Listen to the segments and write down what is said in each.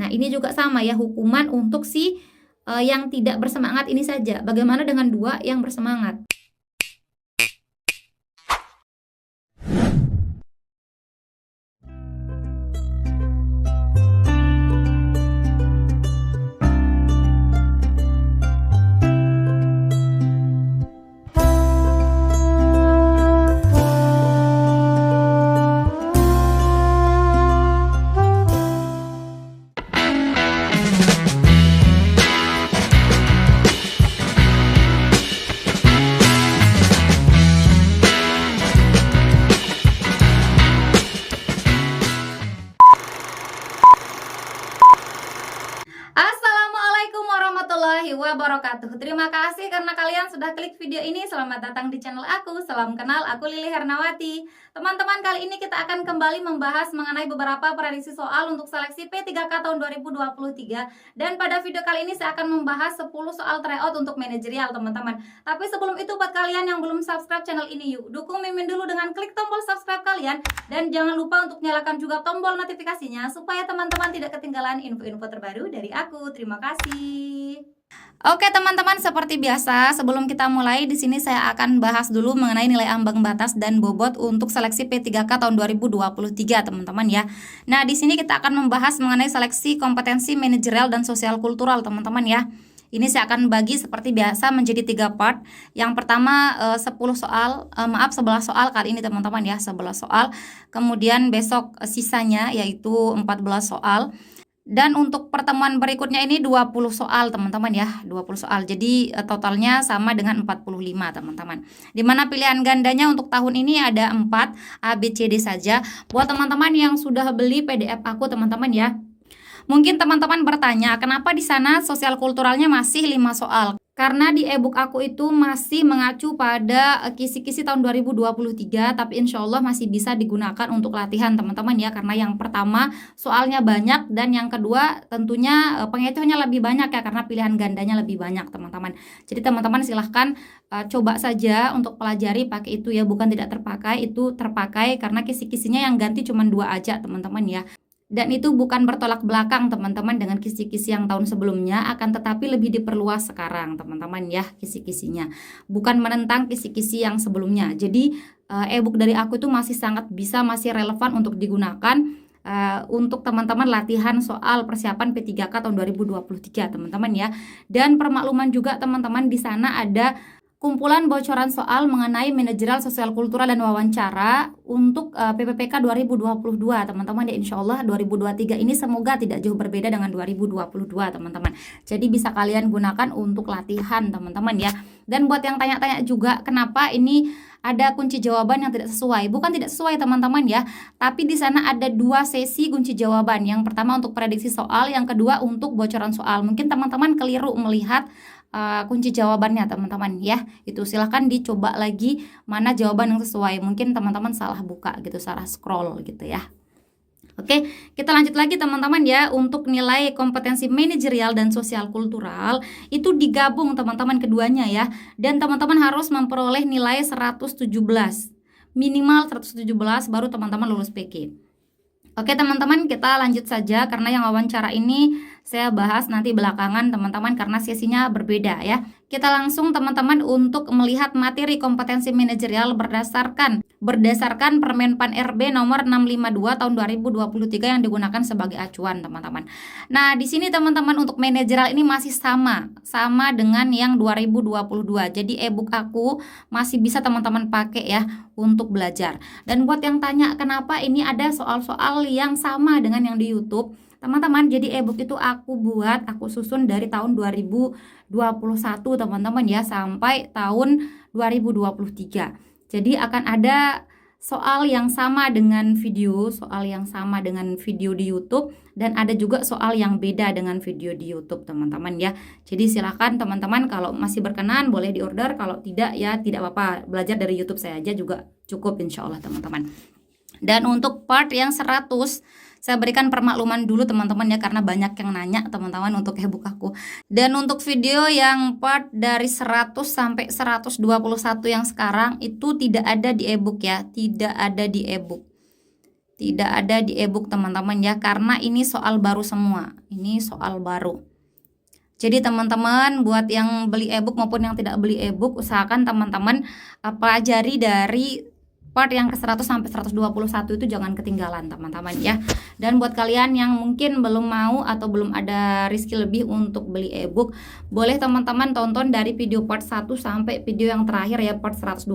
Nah, ini juga sama ya, hukuman untuk si yang tidak bersemangat ini saja. Bagaimana dengan 2 yang bersemangat? Assalamualaikum warahmatullahi wabarakatuh. Terima kasih karena kalian sudah klik video ini. Selamat datang di channel aku. Salam kenal, aku Lili Hernawati. Teman-teman, kali ini kita akan kembali membahas mengenai beberapa prediksi soal untuk seleksi P3K tahun 2023. Dan pada video kali ini saya akan membahas 10 soal tryout untuk manajerial, teman-teman. Tapi sebelum itu, buat kalian yang belum subscribe channel ini, yuk dukung Mimin dulu dengan klik tombol subscribe kalian. Dan jangan lupa untuk nyalakan juga tombol notifikasinya supaya teman-teman tidak ketinggalan info-info terbaru dari aku. Terima kasih. Oke teman-teman, seperti biasa sebelum kita mulai di sini saya akan bahas dulu mengenai nilai ambang batas dan bobot untuk seleksi P3K tahun 2023, teman-teman ya. Nah, di sini kita akan membahas mengenai seleksi kompetensi manajerial dan sosial kultural, teman-teman ya. Ini saya akan bagi seperti biasa menjadi 3 part. Yang pertama 11 soal kali ini, teman-teman ya, 11 soal. Kemudian besok sisanya yaitu 14 soal. Dan untuk pertemuan berikutnya ini 20 soal, teman-teman ya, 20 soal. Jadi totalnya sama dengan 45, teman-teman. Dimana pilihan gandanya untuk tahun ini ada 4 A, B, C, D saja. Buat teman-teman yang sudah beli PDF aku, teman-teman ya, mungkin teman-teman bertanya, kenapa di sana sosial kulturalnya masih 5 soal? Karena di ebook aku itu masih mengacu pada kisi-kisi tahun 2023, tapi insya Allah masih bisa digunakan untuk latihan, teman-teman ya. Karena yang pertama soalnya banyak, dan yang kedua tentunya pengecohnya lebih banyak ya, karena pilihan gandanya lebih banyak, teman-teman. Jadi teman-teman silahkan coba saja untuk pelajari pakai itu ya, bukan tidak terpakai, itu terpakai karena kisi-kisinya yang ganti cuma 2 aja, teman-teman ya. Dan itu bukan bertolak belakang, teman-teman, dengan kisi-kisi yang tahun sebelumnya, akan tetapi lebih diperluas sekarang, teman-teman ya, kisi-kisinya. Bukan menentang kisi-kisi yang sebelumnya. Jadi ebook dari aku itu masih sangat bisa, masih relevan untuk digunakan untuk teman-teman latihan soal persiapan P3K tahun 2023, teman-teman ya. Dan permakluman juga, teman-teman, di sana ada kumpulan bocoran soal mengenai manajerial sosial kultural dan wawancara untuk PPPK 2022, teman-teman ya. Insya Allah 2023 ini semoga tidak jauh berbeda dengan 2022, teman-teman. Jadi bisa kalian gunakan untuk latihan, teman-teman ya. Dan buat yang tanya-tanya juga kenapa ini ada kunci jawaban yang tidak sesuai. Bukan tidak sesuai, teman-teman ya, tapi di sana ada 2 sesi kunci jawaban. Yang pertama untuk prediksi soal, yang kedua untuk bocoran soal. Mungkin teman-teman keliru melihat kunci jawabannya, teman-teman ya. Itu silahkan dicoba lagi mana jawaban yang sesuai. Mungkin teman-teman salah buka gitu, salah scroll gitu ya. Oke, kita lanjut lagi, teman-teman ya. Untuk nilai kompetensi manajerial dan sosial kultural itu digabung, teman-teman, keduanya ya. Dan teman-teman harus memperoleh nilai 117. Minimal 117 baru teman-teman lulus PK. Oke teman-teman, kita lanjut saja karena yang wawancara ini saya bahas nanti belakangan, teman-teman, karena sesinya berbeda ya. Kita langsung, teman-teman, untuk melihat materi kompetensi manajerial berdasarkan Permenpan RB nomor 652 tahun 2023 yang digunakan sebagai acuan, teman-teman. Nah, di sini teman-teman untuk manajerial ini masih sama dengan yang 2022. Jadi ebook aku masih bisa teman-teman pakai ya untuk belajar. Dan buat yang tanya kenapa ini ada soal-soal yang sama dengan yang di YouTube, teman-teman, jadi ebook itu aku susun dari tahun 2021, teman-teman ya, sampai tahun 2023. Jadi akan ada soal yang sama dengan video di YouTube, dan ada juga soal yang beda dengan video di YouTube, teman-teman ya. Jadi silakan teman-teman, kalau masih berkenan boleh diorder, kalau tidak ya tidak apa-apa, belajar dari YouTube saya aja juga cukup insya Allah, teman-teman. Dan untuk part yang 100 saya berikan permakluman dulu, teman-teman ya, karena banyak yang nanya, teman-teman, untuk ebook aku. Dan untuk video yang part dari 100 sampai 121 yang sekarang itu tidak ada di ebook ya, tidak ada di ebook. Tidak ada di e-book teman-teman ya, karena ini soal baru semua. Ini soal baru. Jadi teman-teman buat yang beli e-book maupun yang tidak beli e-book, usahakan teman-teman pelajari dari part yang ke 100 sampai 121 itu jangan ketinggalan teman-teman ya. Dan buat kalian yang mungkin belum mau atau belum ada rezeki lebih untuk beli e-book, boleh teman-teman tonton dari video part 1 sampai video yang terakhir ya, part 121.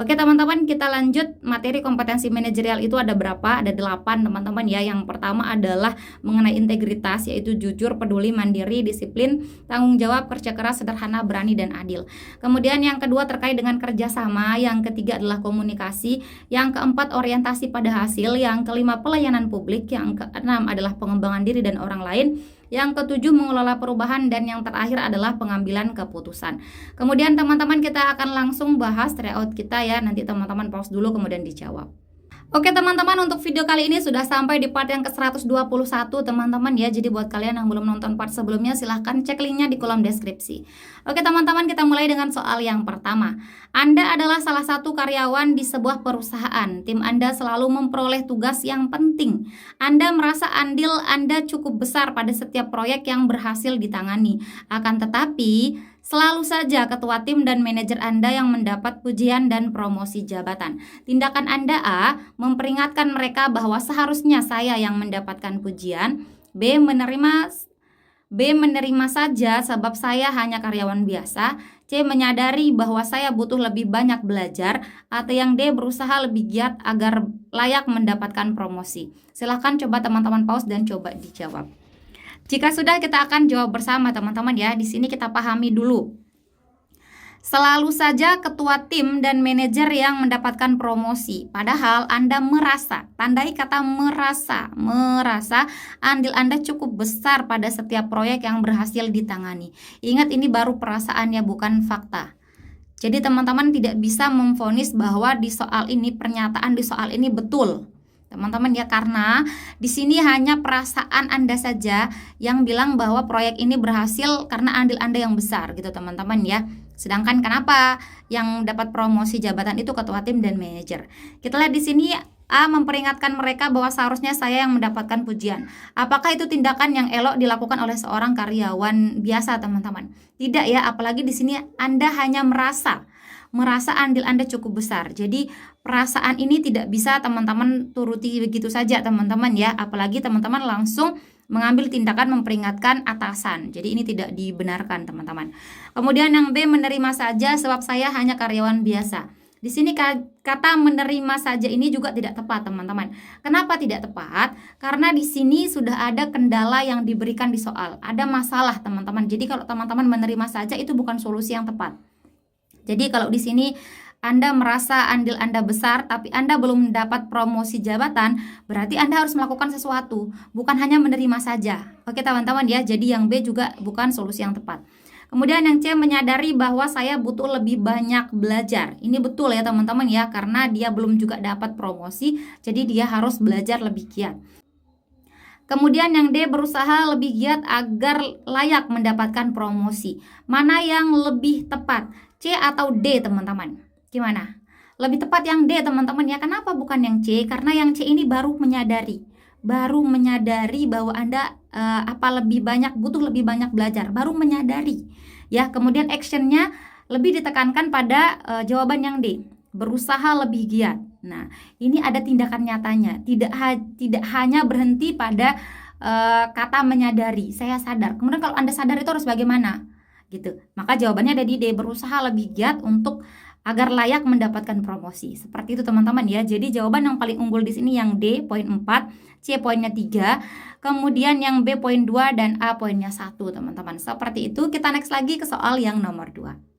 Oke teman-teman, kita lanjut. Materi kompetensi manajerial itu ada berapa? Ada 8 teman-teman ya. Yang pertama adalah mengenai integritas, yaitu jujur, peduli, mandiri, disiplin, tanggung jawab, kerja keras, sederhana, berani, dan adil. Kemudian yang kedua terkait dengan kerjasama. Yang ketiga adalah komunikasi. Yang keempat orientasi pada hasil. Yang kelima pelayanan publik. Yang keenam adalah pengembangan diri dan orang lain. Yang ketujuh mengelola perubahan, dan yang terakhir adalah pengambilan keputusan. Kemudian teman-teman kita akan langsung bahas tryout kita ya. Nanti teman-teman pause dulu kemudian dijawab. Oke teman-teman, untuk video kali ini sudah sampai di part yang ke 121 teman-teman ya. Jadi buat kalian yang belum nonton part sebelumnya, silahkan cek linknya di kolom deskripsi. Oke teman-teman, kita mulai dengan soal yang pertama. Anda adalah salah satu karyawan di sebuah perusahaan. Tim Anda selalu memperoleh tugas yang penting. Anda merasa andil Anda cukup besar pada setiap proyek yang berhasil ditangani. Akan tetapi selalu saja ketua tim dan manajer Anda yang mendapat pujian dan promosi jabatan. Tindakan Anda A, memperingatkan mereka bahwa seharusnya saya yang mendapatkan pujian. B, menerima saja sebab saya hanya karyawan biasa. C, menyadari bahwa saya butuh lebih banyak belajar. Atau yang D, berusaha lebih giat agar layak mendapatkan promosi. Silahkan coba teman-teman pause dan coba dijawab. Jika sudah, kita akan jawab bersama teman-teman ya. Di sini kita pahami dulu. Selalu saja ketua tim dan manajer yang mendapatkan promosi. Padahal Anda merasa, tandai kata merasa andil Anda cukup besar pada setiap proyek yang berhasil ditangani. Ingat, ini baru perasaan ya, bukan fakta. Jadi teman-teman tidak bisa memvonis bahwa di soal ini, pernyataan di soal ini betul. Teman-teman ya, karena di sini hanya perasaan Anda saja yang bilang bahwa proyek ini berhasil karena andil Anda yang besar gitu teman-teman ya. Sedangkan kenapa yang dapat promosi jabatan itu ketua tim dan manajer. Kita lihat di sini, A, memperingatkan mereka bahwa seharusnya saya yang mendapatkan pujian. Apakah itu tindakan yang elok dilakukan oleh seorang karyawan biasa teman-teman? Tidak ya, apalagi di sini Anda hanya merasa andil Anda cukup besar. Jadi perasaan ini tidak bisa teman-teman turuti begitu saja teman-teman ya. Apalagi teman-teman langsung mengambil tindakan memperingatkan atasan. Jadi ini tidak dibenarkan teman-teman. Kemudian yang B, menerima saja sebab saya hanya karyawan biasa. Di sini kata menerima saja ini juga tidak tepat teman-teman. Kenapa tidak tepat? Karena di sini sudah ada kendala yang diberikan di soal. Ada masalah teman-teman. Jadi kalau teman-teman menerima saja itu bukan solusi yang tepat. Jadi kalau di sini Anda merasa andil Anda besar tapi Anda belum mendapat promosi jabatan, berarti Anda harus melakukan sesuatu, bukan hanya menerima saja. Oke teman-teman ya, jadi yang B juga bukan solusi yang tepat. Kemudian yang C, menyadari bahwa saya butuh lebih banyak belajar. Ini betul ya teman-teman ya, karena dia belum juga dapat promosi, jadi dia harus belajar lebih giat. Kemudian yang D, berusaha lebih giat agar layak mendapatkan promosi. Mana yang lebih tepat? C atau D teman-teman? Gimana? Lebih tepat yang D teman-teman ya. Kenapa bukan yang C? Karena yang C ini baru menyadari bahwa Anda butuh lebih banyak belajar, baru menyadari ya. Kemudian actionnya lebih ditekankan pada jawaban yang D, berusaha lebih giat. Nah, ini ada tindakan nyatanya, tidak hanya berhenti pada kata menyadari, saya sadar. Kemudian kalau Anda sadar itu harus bagaimana? Gitu. Maka jawabannya ada di D, berusaha lebih giat untuk agar layak mendapatkan promosi. Seperti itu teman-teman ya. Jadi jawaban yang paling unggul di sini yang D poin 4, C poinnya 3, kemudian yang B poin 2 dan A poinnya 1 teman-teman. Seperti itu. Kita next lagi ke soal yang nomor 2.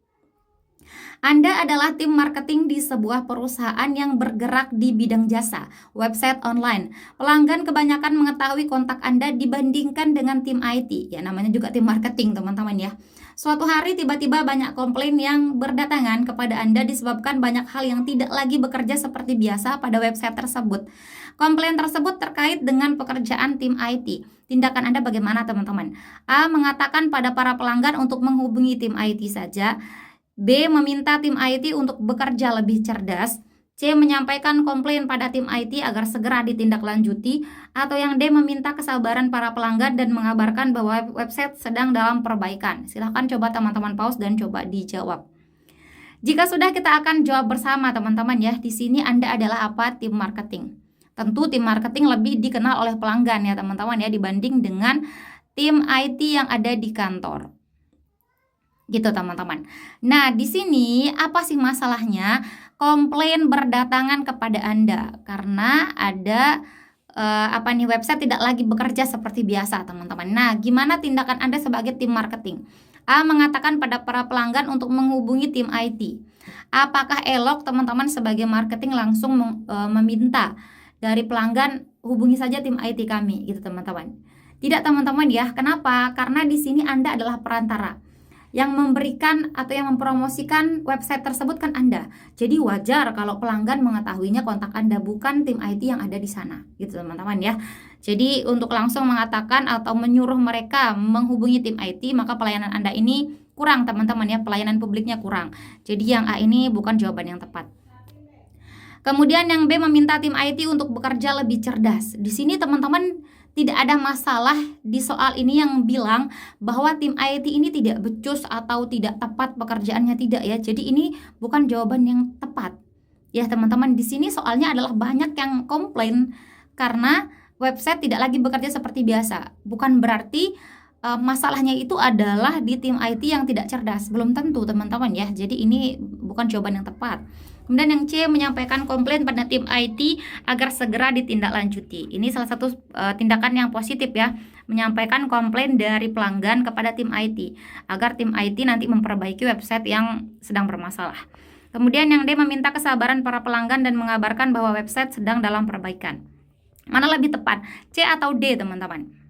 Anda adalah tim marketing di sebuah perusahaan yang bergerak di bidang jasa, website online. Pelanggan kebanyakan mengetahui kontak Anda dibandingkan dengan tim IT. Ya, namanya juga tim marketing, teman-teman ya. Suatu hari tiba-tiba banyak komplain yang berdatangan kepada Anda disebabkan banyak hal yang tidak lagi bekerja seperti biasa pada website tersebut. Komplain tersebut terkait dengan pekerjaan tim IT. Tindakan Anda bagaimana, teman-teman? A, mengatakan pada para pelanggan untuk menghubungi tim IT saja. B, meminta tim IT untuk bekerja lebih cerdas. C, C. Menyampaikan komplain pada tim IT agar segera ditindaklanjuti. Atau yang D. Meminta kesabaran para pelanggan dan mengabarkan bahwa website sedang dalam perbaikan. Silahkan coba teman-teman pause dan coba dijawab. Jika sudah, kita akan jawab bersama teman-teman ya. Di sini Anda adalah apa? Tim marketing. Tentu tim marketing lebih dikenal oleh pelanggan ya teman-teman ya, dibanding dengan tim IT yang ada di kantor. Gitu teman-teman. Nah, di sini apa sih masalahnya? Komplain berdatangan kepada Anda karena ada website tidak lagi bekerja seperti biasa teman-teman. Nah, gimana tindakan Anda sebagai tim marketing? A. Mengatakan pada para pelanggan untuk menghubungi tim IT. Apakah elok teman-teman sebagai marketing langsung meminta dari pelanggan hubungi saja tim IT kami gitu teman-teman? Tidak teman-teman ya. Kenapa? Karena di sini Anda adalah perantara. Yang memberikan atau yang mempromosikan website tersebut kan Anda. Jadi wajar kalau pelanggan mengetahuinya kontak Anda, bukan tim IT yang ada di sana. Gitu teman-teman ya. Jadi untuk langsung mengatakan atau menyuruh mereka menghubungi tim IT, maka pelayanan Anda ini kurang teman-teman ya. Pelayanan publiknya kurang. Jadi yang A ini bukan jawaban yang tepat. Kemudian yang B, meminta tim IT untuk bekerja lebih cerdas. Di sini teman-teman tidak ada masalah di soal ini yang bilang bahwa tim IT ini tidak becus atau tidak tepat pekerjaannya, tidak ya. Jadi ini bukan jawaban yang tepat. Ya teman-teman, di sini soalnya adalah banyak yang komplain karena website tidak lagi bekerja seperti biasa. Bukan berarti masalahnya itu adalah di tim IT yang tidak cerdas. Belum tentu teman-teman ya. Jadi ini bukan jawaban yang tepat. Kemudian yang C, menyampaikan komplain pada tim IT agar segera ditindaklanjuti. Ini salah satu tindakan yang positif ya, menyampaikan komplain dari pelanggan kepada tim IT agar tim IT nanti memperbaiki website yang sedang bermasalah. Kemudian yang D, meminta kesabaran para pelanggan dan mengabarkan bahwa website sedang dalam perbaikan. Mana lebih tepat? C atau D teman-teman?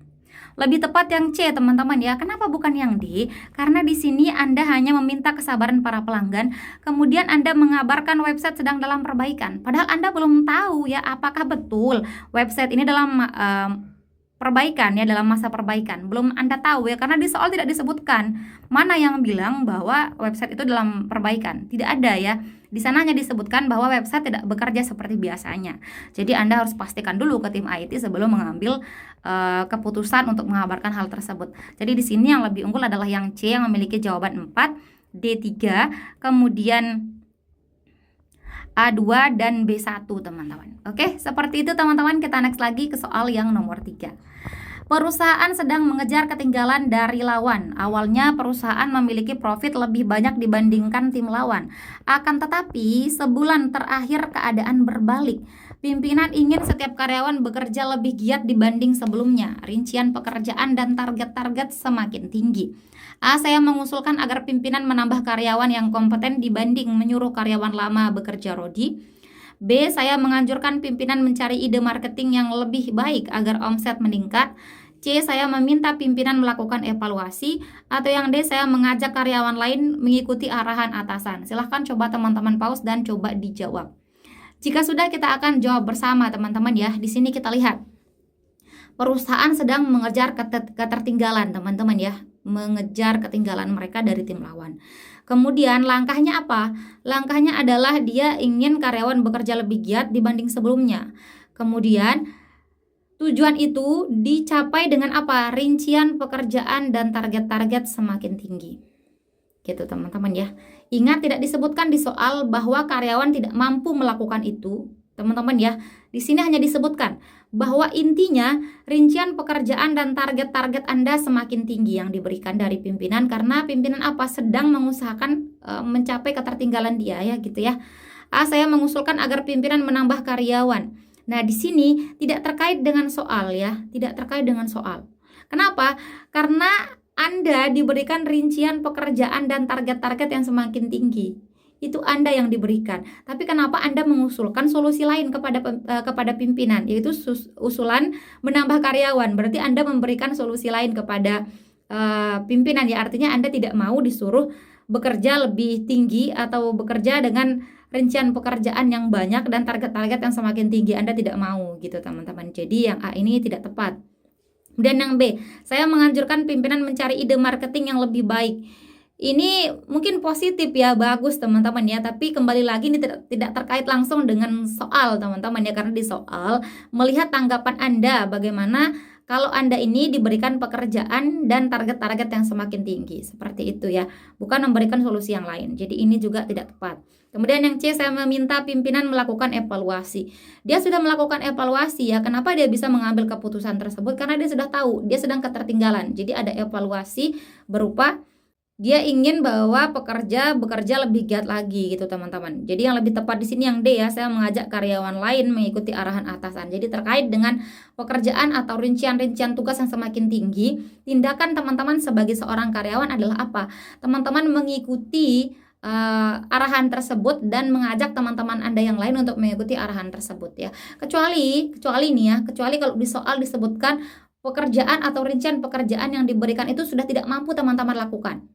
Lebih tepat yang C teman-teman ya. Kenapa bukan yang D? Karena di sini Anda hanya meminta kesabaran para pelanggan, kemudian Anda mengabarkan website sedang dalam perbaikan. Padahal Anda belum tahu ya apakah betul website ini dalam perbaikan ya, dalam masa perbaikan. Belum Anda tahu ya, karena di soal tidak disebutkan mana yang bilang bahwa website itu dalam perbaikan. Tidak ada ya. Di sana hanya disebutkan bahwa website tidak bekerja seperti biasanya. Jadi Anda harus pastikan dulu ke tim IT sebelum mengambil keputusan untuk mengabarkan hal tersebut. Jadi di sini yang lebih unggul adalah yang C yang memiliki jawaban 4, D3, kemudian A2 dan B1 teman-teman. Oke, seperti itu teman-teman. Kita next lagi ke soal yang nomor 3. Perusahaan sedang mengejar ketinggalan dari lawan. Awalnya perusahaan memiliki profit lebih banyak dibandingkan tim lawan. Akan tetapi sebulan terakhir keadaan berbalik. Pimpinan ingin setiap karyawan bekerja lebih giat dibanding sebelumnya. Rincian pekerjaan dan target-target semakin tinggi. A. Saya mengusulkan agar pimpinan menambah karyawan yang kompeten dibanding menyuruh karyawan lama bekerja rodi. B. Saya menganjurkan pimpinan mencari ide marketing yang lebih baik agar omset meningkat. C. Saya meminta pimpinan melakukan evaluasi. Atau yang D. Saya mengajak karyawan lain mengikuti arahan atasan. Silahkan coba teman-teman pause dan coba dijawab. Jika sudah, kita akan jawab bersama teman-teman ya. Di sini kita lihat perusahaan sedang mengejar ketertinggalan teman-teman ya, mengejar ketinggalan mereka dari tim lawan. Kemudian langkahnya apa? Langkahnya adalah dia ingin karyawan bekerja lebih giat dibanding sebelumnya. Kemudian tujuan itu dicapai dengan apa? Rincian pekerjaan dan target-target semakin tinggi. Gitu teman-teman ya. Ingat, tidak disebutkan di soal bahwa karyawan tidak mampu melakukan itu, teman-teman ya. Di sini hanya disebutkan bahwa intinya rincian pekerjaan dan target-target Anda semakin tinggi yang diberikan dari pimpinan, karena pimpinan apa? Sedang mengusahakan mencapai ketertinggalan dia ya gitu ya. A. Saya mengusulkan agar pimpinan menambah karyawan. Nah, di sini tidak terkait dengan soal ya, tidak terkait dengan soal. Kenapa? Karena Anda diberikan rincian pekerjaan dan target-target yang semakin tinggi. Itu Anda yang diberikan. Tapi kenapa Anda mengusulkan solusi lain kepada pimpinan, yaitu usulan menambah karyawan? Berarti Anda memberikan solusi lain kepada pimpinan ya. Artinya Anda tidak mau disuruh bekerja lebih tinggi atau bekerja dengan rincian pekerjaan yang banyak dan target-target yang semakin tinggi. Anda tidak mau gitu teman-teman. Jadi yang A ini tidak tepat. Dan yang B, saya menganjurkan pimpinan mencari ide marketing yang lebih baik. Ini mungkin positif ya, bagus teman-teman ya, tapi kembali lagi ini tidak terkait langsung dengan soal teman-teman ya, karena di soal melihat tanggapan Anda bagaimana kalau Anda ini diberikan pekerjaan dan target-target yang semakin tinggi, seperti itu ya, bukan memberikan solusi yang lain. Jadi ini juga tidak tepat. Kemudian yang C, saya meminta pimpinan melakukan evaluasi. Dia sudah melakukan evaluasi ya, kenapa dia bisa mengambil keputusan tersebut? Karena dia sudah tahu, dia sedang ketertinggalan. Jadi ada evaluasi berupa dia ingin bahwa pekerja bekerja lebih giat lagi gitu teman-teman. Jadi yang lebih tepat di sini yang D ya, saya mengajak karyawan lain mengikuti arahan atasan. Jadi terkait dengan pekerjaan atau rincian-rincian tugas yang semakin tinggi, tindakan teman-teman sebagai seorang karyawan adalah apa? Teman-teman mengikuti arahan tersebut dan mengajak teman-teman Anda yang lain untuk mengikuti arahan tersebut ya. Kecuali nih ya, kecuali kalau di soal disebutkan pekerjaan atau rincian pekerjaan yang diberikan itu sudah tidak mampu teman-teman lakukan,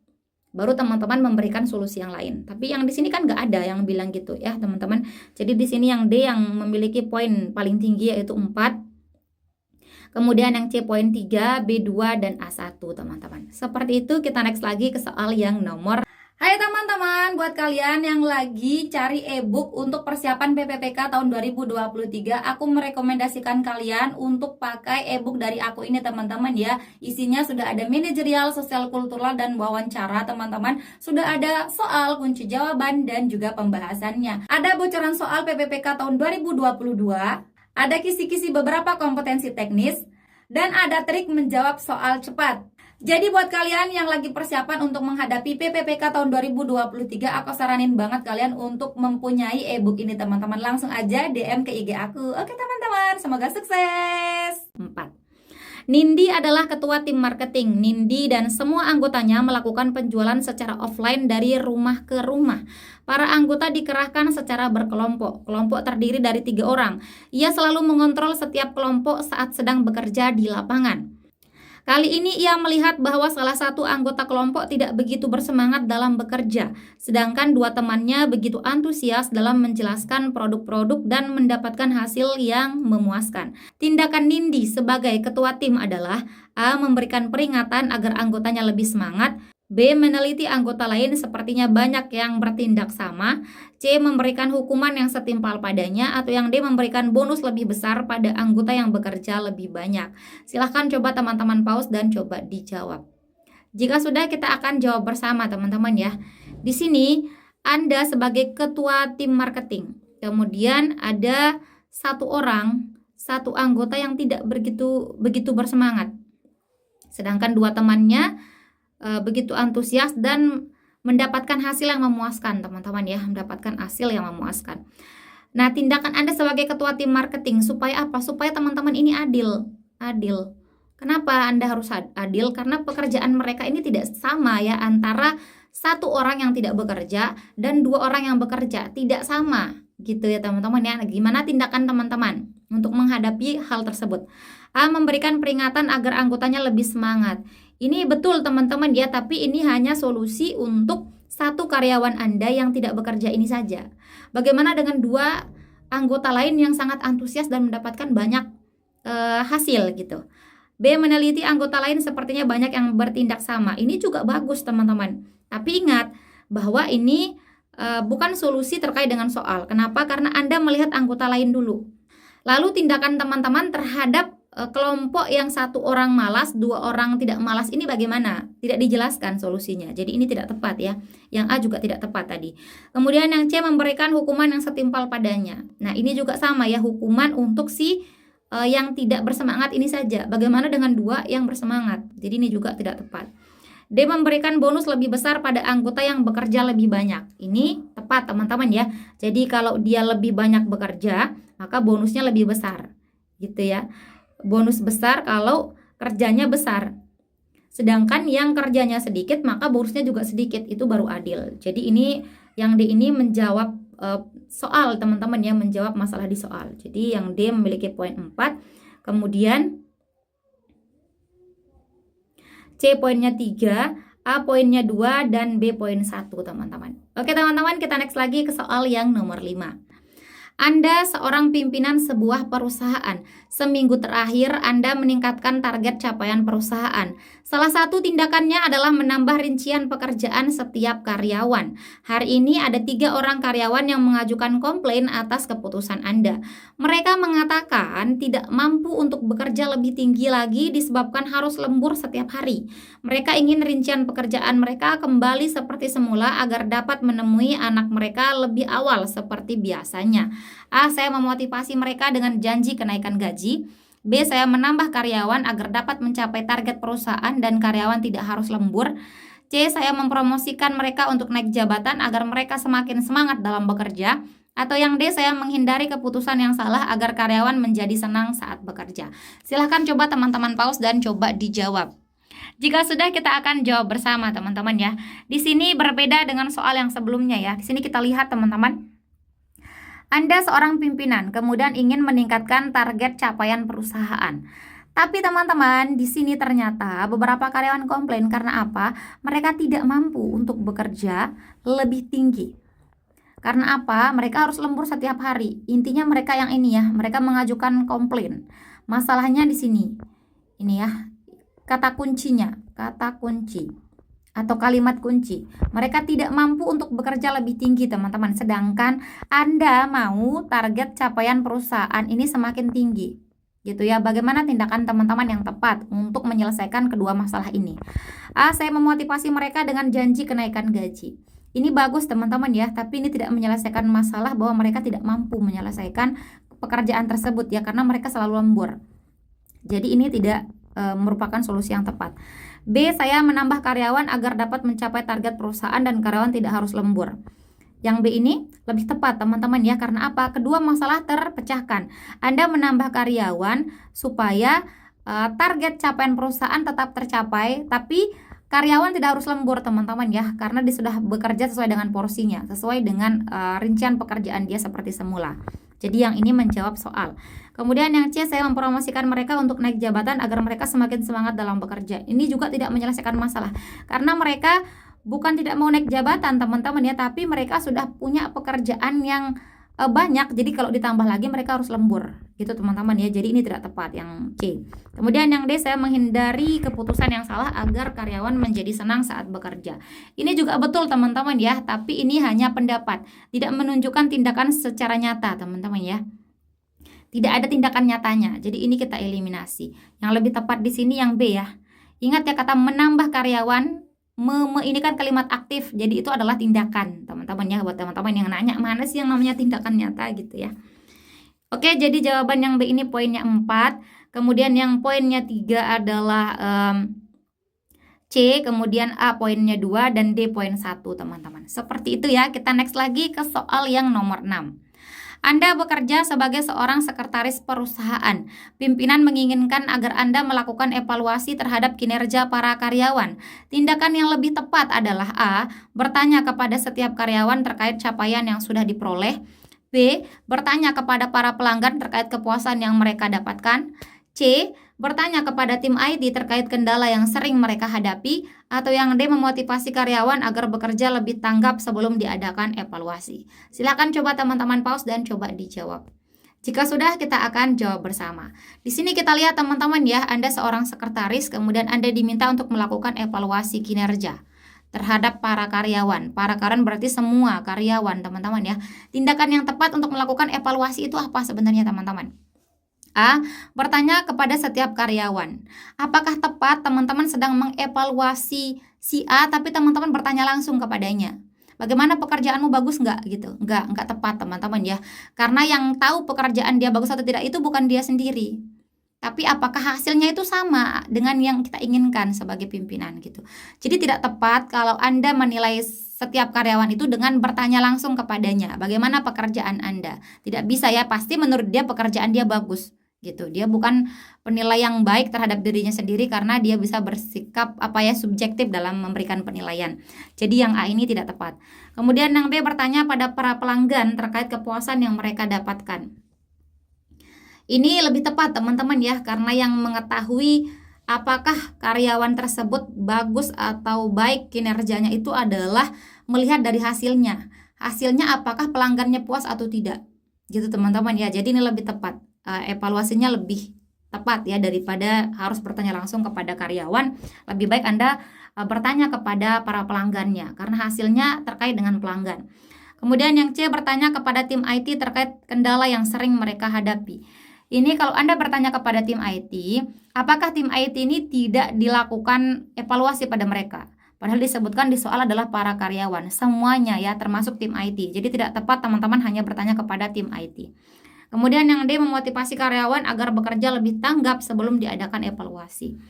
baru teman-teman memberikan solusi yang lain. Tapi yang di sini kan nggak ada yang bilang gitu ya teman-teman. Jadi di sini yang D yang memiliki poin paling tinggi yaitu 4. Kemudian yang C poin 3, B2 dan A1 teman-teman. Seperti itu, kita next lagi ke soal yang nomor. Hai teman-teman, buat kalian yang lagi cari e-book untuk persiapan PPPK tahun 2023, aku merekomendasikan kalian untuk pakai e-book dari aku ini teman-teman ya. Isinya sudah ada manajerial, sosial kultural, dan wawancara teman-teman. Sudah ada soal, kunci jawaban, dan juga pembahasannya. Ada bocoran soal PPPK tahun 2022, ada kisi-kisi beberapa kompetensi teknis, dan ada trik menjawab soal cepat. Jadi buat kalian yang lagi persiapan untuk menghadapi PPPK tahun 2023, aku saranin banget kalian untuk mempunyai e-book ini teman-teman. Langsung aja DM ke IG aku. Oke teman-teman, semoga sukses. 4. Nindi adalah ketua tim marketing. Nindi dan semua anggotanya melakukan penjualan secara offline dari rumah ke rumah. Para anggota dikerahkan secara berkelompok. Kelompok terdiri dari 3 orang. Ia selalu mengontrol setiap kelompok saat sedang bekerja di lapangan. Kali ini ia melihat bahwa salah satu anggota kelompok tidak begitu bersemangat dalam bekerja, sedangkan 2 temannya begitu antusias dalam menjelaskan produk-produk dan mendapatkan hasil yang memuaskan. Tindakan Nindi sebagai ketua tim adalah A. Memberikan peringatan agar anggotanya lebih semangat, B. Meneliti anggota lain sepertinya banyak yang bertindak sama, C. Memberikan hukuman yang setimpal padanya, atau yang D. Memberikan bonus lebih besar pada anggota yang bekerja lebih banyak. Silahkan coba teman-teman pause dan coba dijawab. Jika sudah, kita akan jawab bersama teman-teman ya. Di sini Anda sebagai ketua tim marketing, kemudian ada 1 orang, 1 anggota yang tidak begitu bersemangat, sedangkan 2 temannya begitu antusias dan mendapatkan hasil yang memuaskan teman-teman ya, mendapatkan hasil yang memuaskan. Nah, tindakan Anda sebagai ketua tim marketing supaya apa? Supaya teman-teman ini adil. Kenapa Anda harus adil? Karena pekerjaan mereka ini tidak sama ya, antara 1 orang yang tidak bekerja dan 2 orang yang bekerja, tidak sama gitu ya teman-teman ya. Gimana tindakan teman-teman untuk menghadapi hal tersebut? A. Memberikan peringatan agar anggotanya lebih semangat. Ini betul teman-teman ya, tapi ini hanya solusi untuk 1 karyawan Anda yang tidak bekerja ini saja. Bagaimana dengan 2 anggota lain yang sangat antusias dan mendapatkan banyak hasil gitu? B. Meneliti anggota lain sepertinya banyak yang bertindak sama. Ini juga bagus teman-teman. Tapi ingat bahwa ini bukan solusi terkait dengan soal. Kenapa? Karena Anda melihat anggota lain dulu. Lalu tindakan teman-teman terhadap kelompok yang 1 orang malas, 2 orang tidak malas ini bagaimana? Tidak dijelaskan solusinya. Jadi ini tidak tepat ya. Yang A juga tidak tepat tadi. Kemudian yang C, memberikan hukuman yang setimpal padanya. Nah, ini juga sama ya, hukuman untuk si yang tidak bersemangat ini saja. Bagaimana dengan 2 yang bersemangat? Jadi ini juga tidak tepat. D. Memberikan bonus lebih besar pada anggota yang bekerja lebih banyak. Ini tepat teman-teman ya. Jadi kalau dia lebih banyak bekerja, maka bonusnya lebih besar. Gitu ya. Bonus besar kalau kerjanya besar. Sedangkan yang kerjanya sedikit, maka bonusnya juga sedikit. Itu baru adil. Jadi ini yang D ini menjawab soal teman-teman ya, menjawab masalah di soal. Jadi yang D memiliki poin 4. Kemudian C poinnya 3, A poinnya 2, dan B poin 1 teman-teman. Oke teman-teman, kita next lagi ke soal yang nomor 5. Anda seorang pimpinan sebuah perusahaan. Seminggu terakhir Anda meningkatkan target capaian perusahaan. Salah satu tindakannya adalah menambah rincian pekerjaan setiap karyawan. Hari ini ada 3 orang karyawan yang mengajukan komplain atas keputusan Anda. Mereka mengatakan tidak mampu untuk bekerja lebih tinggi lagi disebabkan harus lembur setiap hari. Mereka ingin rincian pekerjaan mereka kembali seperti semula agar dapat menemui anak mereka lebih awal seperti biasanya. A. Saya memotivasi mereka dengan janji kenaikan gaji. B. Saya menambah karyawan agar dapat mencapai target perusahaan dan karyawan tidak harus lembur. C. Saya mempromosikan mereka untuk naik jabatan agar mereka semakin semangat dalam bekerja. Atau yang D. Saya menghindari keputusan yang salah agar karyawan menjadi senang saat bekerja. Silahkan coba teman-teman pause dan coba dijawab. Jika sudah, kita akan jawab bersama teman-teman ya. Di sini berbeda dengan soal yang sebelumnya ya. Di sini kita lihat teman-teman. Anda seorang pimpinan, kemudian ingin meningkatkan target capaian perusahaan. Tapi teman-teman, di sini ternyata beberapa karyawan komplain karena apa? Mereka tidak mampu untuk bekerja lebih tinggi. Karena apa? Mereka harus lembur setiap hari. Intinya mereka yang ini ya, mereka mengajukan komplain. Masalahnya di sini. Ini ya, kata kuncinya, kata kunci atau kalimat kunci. Mereka tidak mampu untuk bekerja lebih tinggi teman-teman. Sedangkan Anda mau target capaian perusahaan ini semakin tinggi. Gitu ya. Bagaimana tindakan teman-teman yang tepat untuk menyelesaikan kedua masalah ini? A. Saya memotivasi mereka dengan janji kenaikan gaji. Ini bagus teman-teman ya, tapi ini tidak menyelesaikan masalah bahwa mereka tidak mampu menyelesaikan pekerjaan tersebut ya, karena mereka selalu lembur. Jadi ini tidak merupakan solusi yang tepat. B. Saya menambah karyawan agar dapat mencapai target perusahaan dan karyawan tidak harus lembur. Yang B ini lebih tepat teman-teman ya, karena apa? Kedua masalah terpecahkan. Anda menambah karyawan supaya target capaian perusahaan tetap tercapai, tapi karyawan tidak harus lembur teman-teman ya, karena dia sudah bekerja sesuai dengan porsinya, sesuai dengan rincian pekerjaan dia seperti semula. Jadi yang ini menjawab soal. Kemudian yang C, saya mempromosikan mereka untuk naik jabatan agar mereka semakin semangat dalam bekerja. Ini juga tidak menyelesaikan masalah, karena mereka bukan tidak mau naik jabatan teman-teman ya, tapi mereka sudah punya pekerjaan yang banyak. Jadi kalau ditambah lagi mereka harus lembur gitu teman-teman ya. Jadi ini tidak tepat yang C. Kemudian yang D, saya menghindari keputusan yang salah agar karyawan menjadi senang saat bekerja. Ini juga betul teman-teman ya, tapi ini hanya pendapat, tidak menunjukkan tindakan secara nyata teman-teman ya. Tidak ada tindakan nyatanya. Jadi ini kita eliminasi. Yang lebih tepat di sini yang B ya. Ingat ya, kata menambah karyawan ini kan kalimat aktif, jadi itu adalah tindakan teman-teman ya. Buat teman-teman yang nanya mana sih yang namanya tindakan nyata gitu ya. Oke, jadi jawaban yang B ini poinnya 4. Kemudian yang poinnya 3 adalah C, kemudian A poinnya 2 dan D poin 1 teman-teman. Seperti itu ya. Kita next lagi ke soal yang nomor 6. Anda bekerja sebagai seorang sekretaris perusahaan. Pimpinan menginginkan agar Anda melakukan evaluasi terhadap kinerja para karyawan. Tindakan yang lebih tepat adalah A. Bertanya kepada setiap karyawan terkait capaian yang sudah diperoleh. B. Bertanya kepada para pelanggan terkait kepuasan yang mereka dapatkan. C. Bertanya kepada tim IT terkait kendala yang sering mereka hadapi. Atau yang D, memotivasi karyawan agar bekerja lebih tanggap sebelum diadakan evaluasi. Silakan coba teman-teman pause dan coba dijawab. Jika sudah, kita akan jawab bersama. Di sini kita lihat teman-teman ya, Anda seorang sekretaris, kemudian Anda diminta untuk melakukan evaluasi kinerja terhadap para karyawan. Para karyawan berarti semua karyawan teman-teman ya. Tindakan yang tepat untuk melakukan evaluasi itu apa sebenarnya teman-teman? A. Bertanya kepada setiap karyawan. Apakah tepat teman-teman sedang mengevaluasi si A tapi teman-teman bertanya langsung kepadanya? Bagaimana pekerjaanmu, bagus nggak gitu? Nggak tepat teman-teman ya. Karena yang tahu pekerjaan dia bagus atau tidak itu bukan dia sendiri. Tapi apakah hasilnya itu sama dengan yang kita inginkan sebagai pimpinan gitu. Jadi tidak tepat kalau Anda menilai setiap karyawan itu dengan bertanya langsung kepadanya. Bagaimana pekerjaan Anda? Tidak bisa ya, pasti menurut dia pekerjaan dia bagus. Gitu. Dia bukan penilai yang baik terhadap dirinya sendiri karena dia bisa bersikap subjektif dalam memberikan penilaian. Jadi yang A ini tidak tepat. Kemudian yang B, bertanya pada para pelanggan terkait kepuasan yang mereka dapatkan. Ini lebih tepat teman-teman ya, karena yang mengetahui apakah karyawan tersebut bagus atau baik kinerjanya itu adalah melihat dari hasilnya. Hasilnya apakah pelanggannya puas atau tidak. Gitu teman-teman ya. Jadi ini lebih tepat. Evaluasinya lebih tepat ya daripada harus bertanya langsung kepada karyawan. Lebih baik Anda bertanya kepada para pelanggannya karena hasilnya terkait dengan pelanggan. Kemudian yang C, bertanya kepada tim IT terkait kendala yang sering mereka hadapi. Ini kalau Anda bertanya kepada tim IT, apakah tim IT ini tidak dilakukan evaluasi pada mereka? Padahal disebutkan di soal adalah para karyawan, semuanya ya, termasuk tim IT. Jadi tidak tepat teman-teman hanya bertanya kepada tim IT. Kemudian yang D, memotivasi karyawan agar bekerja lebih tanggap sebelum diadakan evaluasi.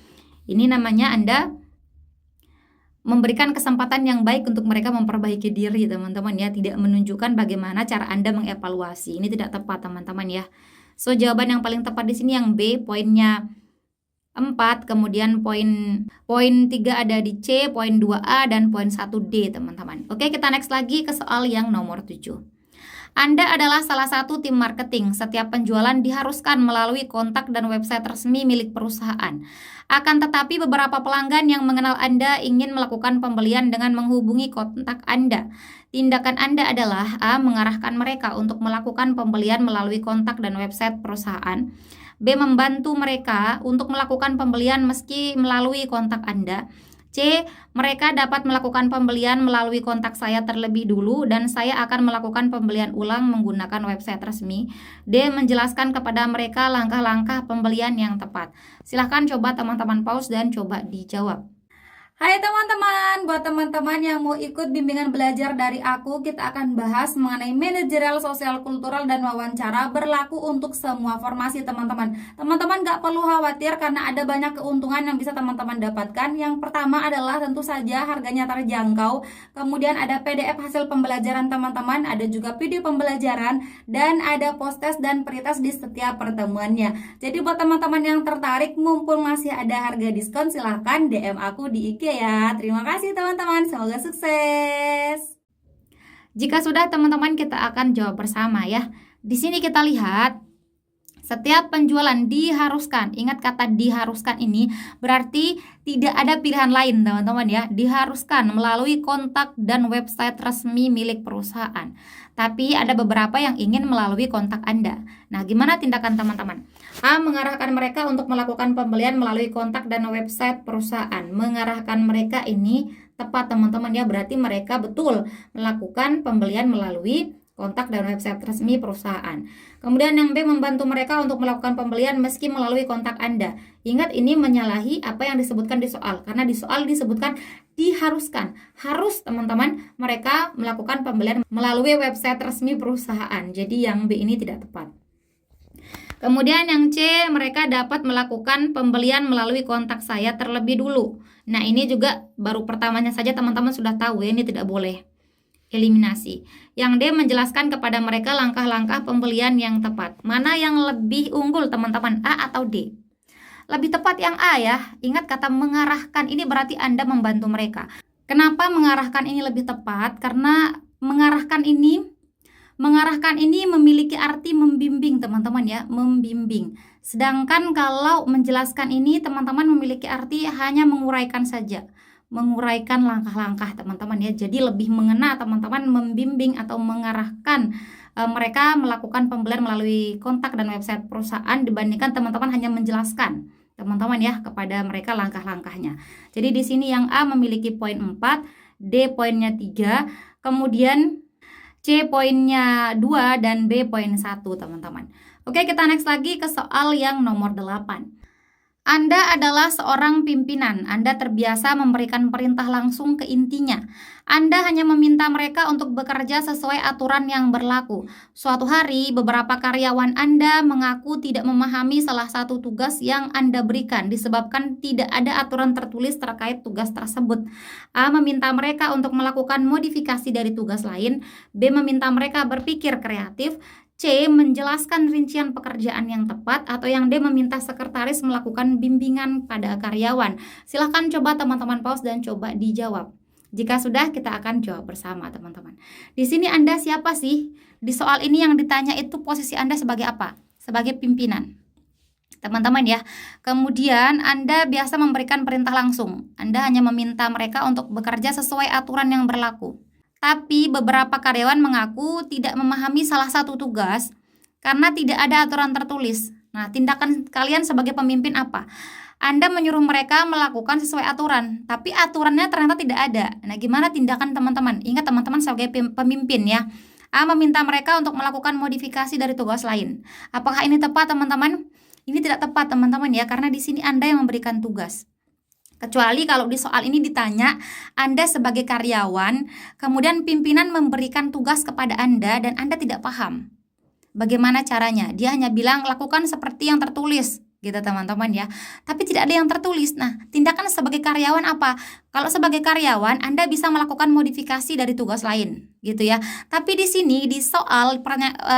Ini namanya Anda memberikan kesempatan yang baik untuk mereka memperbaiki diri teman-teman ya, tidak menunjukkan bagaimana cara Anda mengevaluasi. Ini tidak tepat teman-teman ya. So jawaban yang paling tepat di sini yang B, poinnya 4, kemudian poin 3 ada di C, poin 2A dan poin 1D teman-teman. Oke, kita next lagi ke soal yang nomor 7. Anda adalah salah satu tim marketing. Setiap penjualan diharuskan melalui kontak dan website resmi milik perusahaan. Akan tetapi beberapa pelanggan yang mengenal Anda ingin melakukan pembelian dengan menghubungi kontak Anda. Tindakan Anda adalah A, mengarahkan mereka untuk melakukan pembelian melalui kontak dan website perusahaan. B, membantu mereka untuk melakukan pembelian meski melalui kontak Anda. C, mereka dapat melakukan pembelian melalui kontak saya terlebih dulu dan saya akan melakukan pembelian ulang menggunakan website resmi. D, menjelaskan kepada mereka langkah-langkah pembelian yang tepat. Silahkan coba teman-teman pause dan coba dijawab. Hai teman-teman, buat teman-teman yang mau ikut bimbingan belajar dari aku, kita akan bahas mengenai manajerial, sosial, kultural, dan wawancara berlaku untuk semua formasi teman-teman. Teman-teman gak perlu khawatir karena ada banyak keuntungan yang bisa teman-teman dapatkan. Yang pertama adalah tentu saja harganya terjangkau, kemudian ada PDF hasil pembelajaran teman-teman, ada juga video pembelajaran, dan ada post-test dan pretest di setiap pertemuannya. Jadi buat teman-teman yang tertarik, mumpung masih ada harga diskon, silahkan DM aku di IG ya. Terima kasih teman-teman, semoga sukses. Jika sudah teman-teman, kita akan jawab bersama ya. Di sini kita lihat setiap penjualan diharuskan. Ingat kata diharuskan ini berarti tidak ada pilihan lain teman-teman ya. Diharuskan melalui kontak dan website resmi milik perusahaan. Tapi ada beberapa yang ingin melalui kontak Anda. Nah, gimana tindakan teman-teman? A, mengarahkan mereka untuk melakukan pembelian melalui kontak dan website perusahaan. Mengarahkan mereka ini tepat teman-teman ya, berarti mereka betul melakukan pembelian melalui kontak dan website resmi perusahaan. Kemudian yang B, membantu mereka untuk melakukan pembelian meski melalui kontak Anda. Ingat, ini menyalahi apa yang disebutkan di soal, karena di soal disebutkan diharuskan. Harus teman-teman mereka melakukan pembelian melalui website resmi perusahaan. Jadi yang B ini tidak tepat. Kemudian yang C, mereka dapat melakukan pembelian melalui kontak saya terlebih dulu. Nah, ini juga baru pertamanya saja teman-teman sudah tahu ya, ini tidak boleh. Eliminasi. Yang D, menjelaskan kepada mereka langkah-langkah pembelian yang tepat. Mana yang lebih unggul teman-teman, A atau D? Lebih tepat yang A ya. Ingat kata mengarahkan ini berarti Anda membantu mereka. Kenapa mengarahkan ini lebih tepat? Karena mengarahkan ini memiliki arti membimbing teman-teman ya, membimbing. Sedangkan kalau menjelaskan ini teman-teman memiliki arti hanya menguraikan saja. Menguraikan langkah-langkah teman-teman ya. Jadi lebih mengena teman-teman membimbing atau mengarahkan mereka melakukan pembelian melalui kontak dan website perusahaan dibandingkan teman-teman hanya menjelaskan teman-teman ya kepada mereka langkah-langkahnya. Jadi di sini yang A memiliki poin 4, D poinnya 3, kemudian C poinnya 2 dan B poin 1 teman-teman. Oke, kita next lagi ke soal yang nomor 8. Anda adalah seorang pimpinan. Anda terbiasa memberikan perintah langsung ke intinya. Anda hanya meminta mereka untuk bekerja sesuai aturan yang berlaku. Suatu hari, beberapa karyawan Anda mengaku tidak memahami salah satu tugas yang Anda berikan disebabkan tidak ada aturan tertulis terkait tugas tersebut. A, meminta mereka untuk melakukan modifikasi dari tugas lain. B, meminta mereka berpikir kreatif. C, menjelaskan rincian pekerjaan yang tepat, atau yang D, meminta sekretaris melakukan bimbingan pada karyawan. Silahkan coba teman-teman pause dan coba dijawab. Jika sudah, kita akan jawab bersama teman-teman. Di sini Anda siapa sih? Di soal ini yang ditanya itu posisi Anda sebagai apa? Sebagai pimpinan. Teman-teman ya. Kemudian Anda biasa memberikan perintah langsung. Anda hanya meminta mereka untuk bekerja sesuai aturan yang berlaku. Tapi beberapa karyawan mengaku tidak memahami salah satu tugas karena tidak ada aturan tertulis. Nah, tindakan kalian sebagai pemimpin apa? Anda menyuruh mereka melakukan sesuai aturan, tapi aturannya ternyata tidak ada. Nah, gimana tindakan teman-teman? Ingat teman-teman sebagai pemimpin ya. A. Meminta mereka untuk melakukan modifikasi dari tugas lain. Apakah ini tepat teman-teman? Ini tidak tepat teman-teman ya, karena di sini Anda yang memberikan tugas. Kecuali kalau di soal ini ditanya, Anda sebagai karyawan, kemudian pimpinan memberikan tugas kepada Anda dan Anda tidak paham. Bagaimana caranya? Dia hanya bilang lakukan seperti yang tertulis, gitu teman-teman ya. Tapi tidak ada yang tertulis. Nah, tindakan sebagai karyawan apa? Kalau sebagai karyawan, Anda bisa melakukan modifikasi dari tugas lain, gitu ya. Tapi di sini di soal,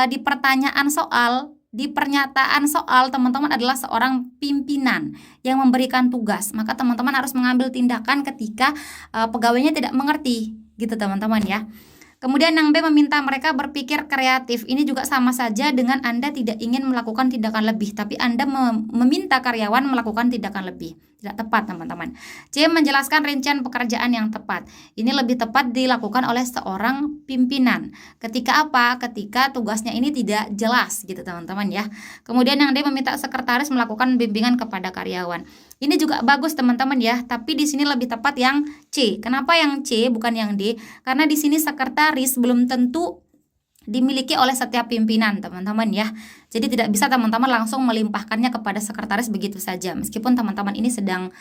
di pertanyaan soal, di pernyataan soal, teman-teman adalah seorang pimpinan yang memberikan tugas. Maka teman-teman harus mengambil tindakan ketika pegawainya tidak mengerti, gitu teman-teman ya. Kemudian yang B, meminta mereka berpikir kreatif. Ini juga sama saja dengan Anda tidak ingin melakukan tindakan lebih, tapi Anda meminta karyawan melakukan tindakan lebih. Tidak tepat teman-teman. C, menjelaskan rincian pekerjaan yang tepat. Ini lebih tepat dilakukan oleh seorang pimpinan. Ketika apa? Ketika tugasnya ini tidak jelas, gitu teman-teman ya. Kemudian yang D, meminta sekretaris melakukan bimbingan kepada karyawan. Ini juga bagus teman-teman ya, tapi di sini lebih tepat yang C. Kenapa yang C bukan yang D? Karena di sini sekretaris belum tentu dimiliki oleh setiap pimpinan teman-teman ya. Jadi tidak bisa teman-teman langsung melimpahkannya kepada sekretaris begitu saja, meskipun teman-teman ini sedang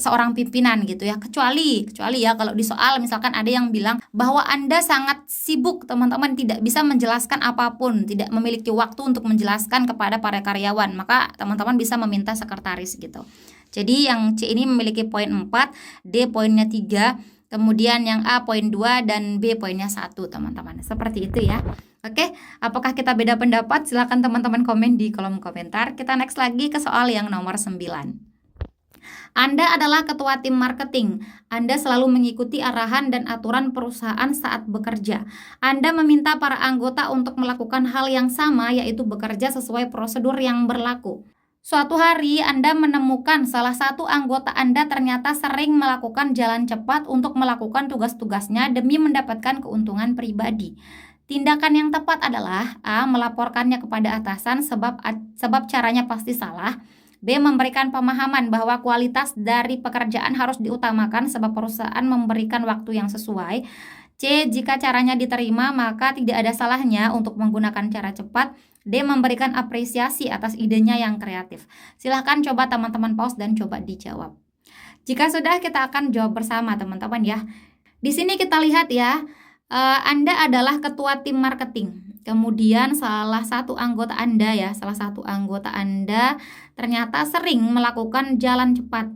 seorang pimpinan gitu ya. Kecuali ya kalau di soal misalkan ada yang bilang bahwa Anda sangat sibuk teman-teman, tidak bisa menjelaskan apapun, tidak memiliki waktu untuk menjelaskan kepada para karyawan, maka teman-teman bisa meminta sekretaris gitu. Jadi yang C ini memiliki poin 4, D poinnya 3, kemudian yang A poin 2 dan B poinnya 1 teman-teman. Seperti itu ya. Oke, apakah kita beda pendapat? Silakan teman-teman komen di kolom komentar. Kita next lagi ke soal yang nomor 9. Anda adalah ketua tim marketing. Anda selalu mengikuti arahan dan aturan perusahaan saat bekerja. Anda meminta para anggota untuk melakukan hal yang sama, yaitu bekerja sesuai prosedur yang berlaku. Suatu hari Anda menemukan salah satu anggota Anda ternyata sering melakukan jalan cepat untuk melakukan tugas-tugasnya demi mendapatkan keuntungan pribadi. Tindakan yang tepat adalah A. Melaporkannya kepada atasan sebab caranya pasti salah. B. Memberikan pemahaman bahwa kualitas dari pekerjaan harus diutamakan sebab perusahaan memberikan waktu yang sesuai. C. Jika caranya diterima maka tidak ada salahnya untuk menggunakan cara cepat. D. Memberikan apresiasi atas idenya yang kreatif. Silahkan coba teman-teman pause dan coba dijawab. Jika sudah, kita akan jawab bersama teman-teman ya. Di sini kita lihat ya, Anda adalah ketua tim marketing. Kemudian salah satu anggota Anda ternyata sering melakukan jalan cepat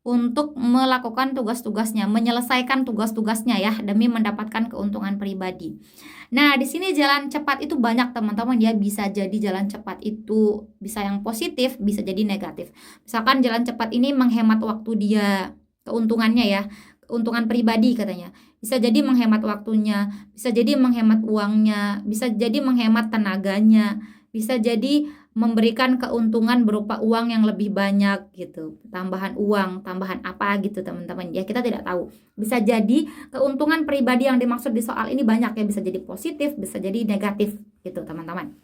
untuk melakukan tugas-tugasnya, menyelesaikan tugas-tugasnya ya demi mendapatkan keuntungan pribadi. Nah, di sini jalan cepat itu banyak teman-teman ya, bisa jadi jalan cepat itu bisa yang positif, bisa jadi negatif. Misalkan jalan cepat ini menghemat waktu dia, keuntungannya ya, keuntungan pribadi katanya. Bisa jadi menghemat waktunya, bisa jadi menghemat uangnya, bisa jadi menghemat tenaganya, bisa jadi memberikan keuntungan berupa uang yang lebih banyak gitu, tambahan uang, tambahan apa gitu teman-teman ya, kita tidak tahu. Bisa jadi keuntungan pribadi yang dimaksud di soal ini banyak ya, bisa jadi positif, bisa jadi negatif gitu teman-teman.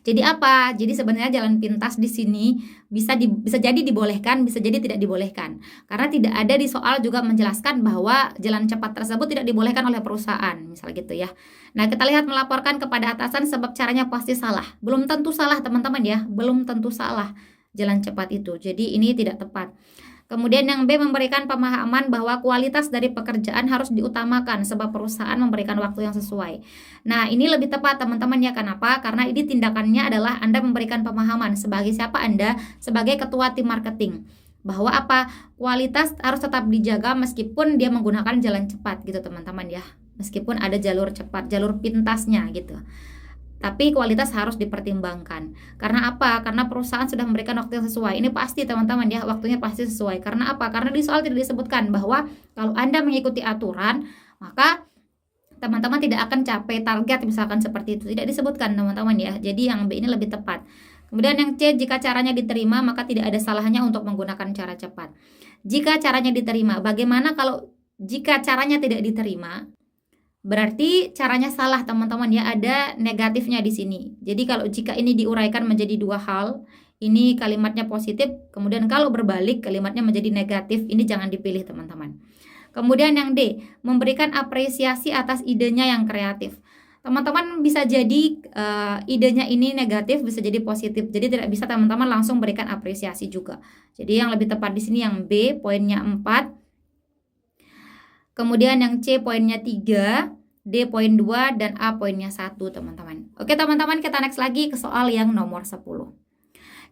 Jadi apa? Jadi sebenarnya jalan pintas di sini bisa jadi dibolehkan, bisa jadi tidak dibolehkan. Karena tidak ada di soal juga menjelaskan bahwa jalan cepat tersebut tidak dibolehkan oleh perusahaan, misal gitu ya. Nah, kita lihat melaporkan kepada atasan sebab caranya pasti salah. Belum tentu salah teman-teman ya, belum tentu salah jalan cepat itu. Jadi ini tidak tepat. Kemudian yang B, memberikan pemahaman bahwa kualitas dari pekerjaan harus diutamakan sebab perusahaan memberikan waktu yang sesuai. Nah, ini lebih tepat teman-teman ya. Kenapa? Karena ini tindakannya adalah Anda memberikan pemahaman sebagai siapa Anda? Sebagai ketua tim marketing. Bahwa apa? Kualitas harus tetap dijaga meskipun dia menggunakan jalan cepat gitu teman-teman ya. Meskipun ada jalur cepat, jalur pintasnya gitu. Tapi kualitas harus dipertimbangkan. Karena apa? Karena perusahaan sudah memberikan waktu yang sesuai. Ini pasti teman-teman ya, waktunya pasti sesuai. Karena apa? Karena di soal tidak disebutkan bahwa kalau Anda mengikuti aturan, maka teman-teman tidak akan capai target misalkan seperti itu. Tidak disebutkan teman-teman ya. Jadi yang B ini lebih tepat. Kemudian yang C, jika caranya diterima maka tidak ada salahnya untuk menggunakan cara cepat. Jika caranya diterima, bagaimana kalau jika caranya tidak diterima? Berarti caranya salah teman-teman ya, ada negatifnya di sini. Jadi kalau jika ini diuraikan menjadi dua hal, ini kalimatnya positif, kemudian kalau berbalik kalimatnya menjadi negatif, ini jangan dipilih teman-teman. Kemudian yang D, memberikan apresiasi atas idenya yang kreatif. Teman-teman bisa jadi idenya ini negatif, bisa jadi positif. Jadi tidak bisa teman-teman langsung berikan apresiasi juga. Jadi yang lebih tepat di sini yang B, poinnya 4. Kemudian yang C poinnya 3, D poin 2, dan A poinnya 1 teman-teman. Oke teman-teman, kita next lagi ke soal yang nomor 10.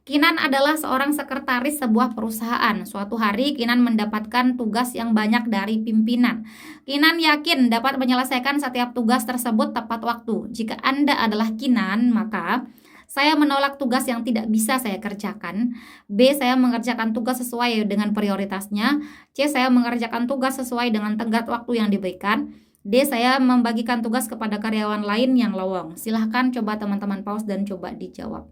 Kinan adalah seorang sekretaris sebuah perusahaan. Suatu hari Kinan mendapatkan tugas yang banyak dari pimpinan. Kinan yakin dapat menyelesaikan setiap tugas tersebut tepat waktu. Jika Anda adalah Kinan, maka saya menolak tugas yang tidak bisa saya kerjakan. B, saya mengerjakan tugas sesuai dengan prioritasnya. C, saya mengerjakan tugas sesuai dengan tenggat waktu yang diberikan. D, saya membagikan tugas kepada karyawan lain yang lowong. Silahkan coba teman-teman pause dan coba dijawab.